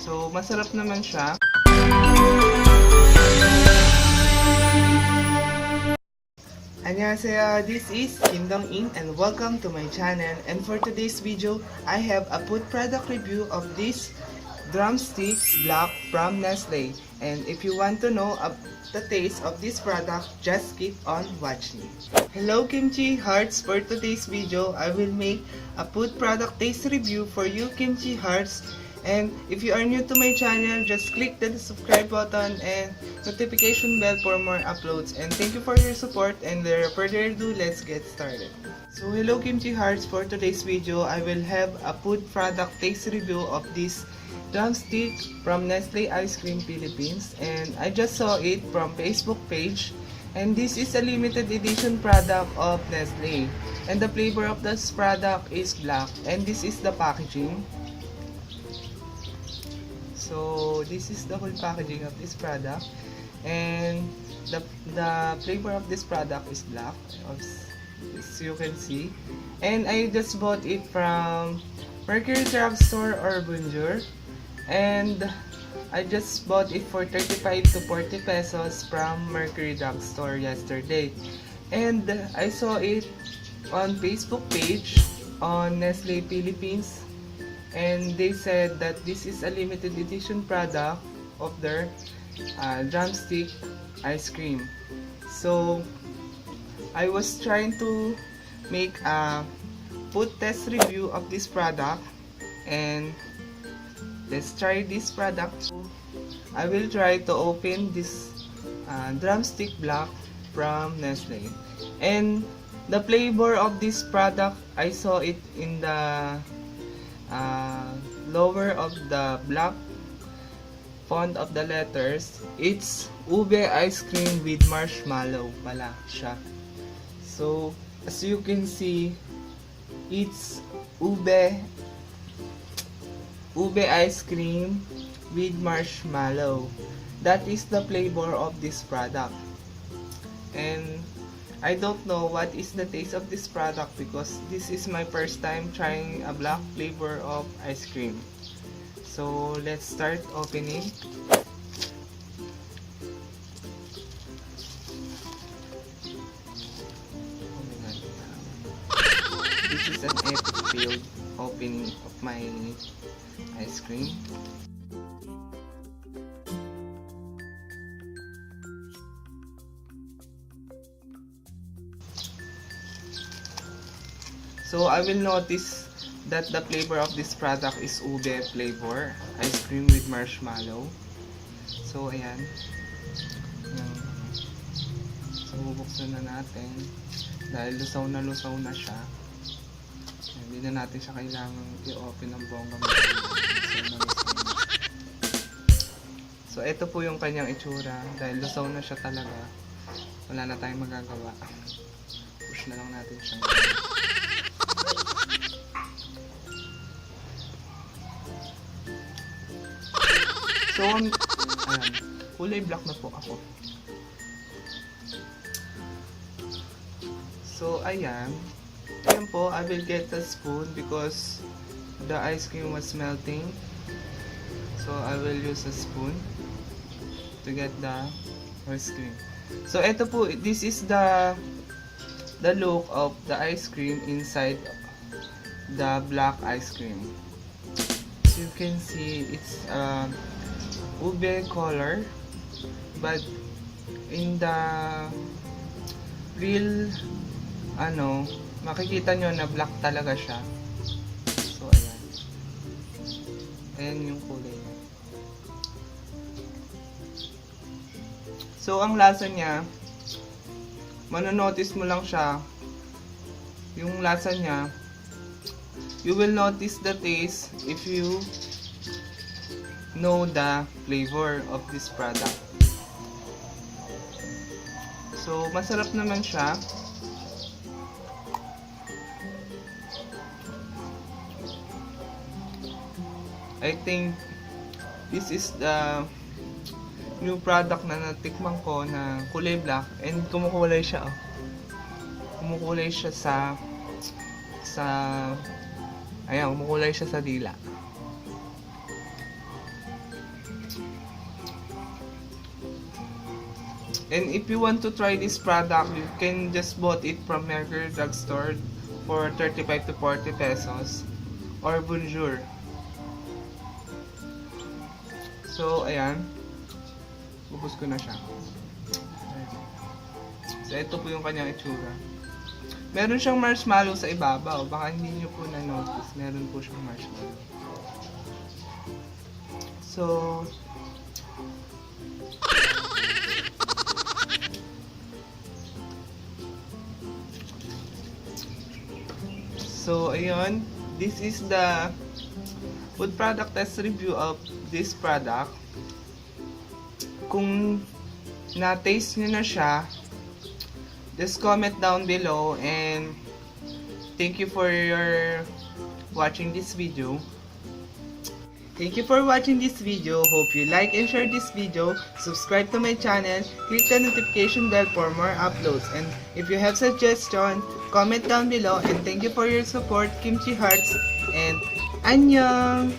So, masarap naman siya. Annyeonghaseyo, this is KimdongIN and welcome to my channel. And for today's video, I have a food product review of this Drumstick Block from Nestle. And if you want to know the taste of this product, just keep on watching. Hello kimchi hearts, for today's video, I will make a food product taste review for you kimchi hearts. And if you are new to my channel, just click the subscribe button and notification bell for more uploads. And thank you for your support, and without further ado, let's get started. So hello kimchi hearts, for today's video, I will have a food product taste review of this Drumstick from Nestle Ice Cream Philippines. And I just saw it from Facebook page. And this is a limited edition product of Nestle. And the flavor of this product is black. And this is the packaging. So this is the whole packaging of this product, and the flavor of this product is black, as you can see. And I just bought it from Mercury drugstore or BOnjour, and I just bought it for 35 to 40 pesos from Mercury drugstore yesterday. And I saw it on Facebook page on Nestle Philippines. And they said that this is a limited edition product of their drumstick ice cream. So I was trying to make a food test review of this product, and let's try this product. I will try to open this drumstick block from Nestle. And the flavor of this product, I saw it in the lower of the black font of the letters. It's ube ice cream with marshmallow pala siya. So as you can see, it's ube ice cream with marshmallow. That is the flavor of this product. And I don't know what is the taste of this product because this is my first time trying a black flavor of ice cream. So let's start opening. This is an epic failed opening of my ice cream. So I will notice that the flavor of this product is ube flavor, ice cream with marshmallow. So ayan. So bubuksan na natin dahil lusaw na siya. Hindi na natin siya kailangan i-open ng bongga. So ito po yung kanyang itsura dahil lusaw na siya talaga. Wala na tayong magagawa. Push na lang natin siya. So, ayan, kulay black na po ako. So, ayan po, I will get a spoon because the ice cream was melting. So, I will use a spoon to get the ice cream. So, ito po, this is the look of the ice cream inside the black ice cream. So, you can see it's ube color, but in the real makikita nyo na black talaga siya. So ayan yung kulay niya. So ang lasa niya, manonotice mo lang siya, yung lasa niya. You will notice the taste if you know the flavor of this product. So masarap naman siya. I think this is the new product na natikman ko na kulay black, and kumukulay siya. Kumukulay siya kumukulay siya sa dila. And if you want to try this product, you can just bought it from Mercury drugstore for 35 to 40 pesos or BOnjour. So, ayan. Ubus ko na siya. So, ito po yung kanyang itsura. Meron siyang marshmallow sa ibabaw. Baka hindi nyo po na-notice. Meron po siyang marshmallow. So, ayun. This is the food product test review of this product. Kung na-taste nyo na siya, just comment down below, and thank you for your watching this video. Thank you for watching this video. Hope you like and share this video. Subscribe to my channel. Click the notification bell for more uploads. And if you have suggestion, comment down below. And thank you for your support, Kimchi Hearts. And Annyeong!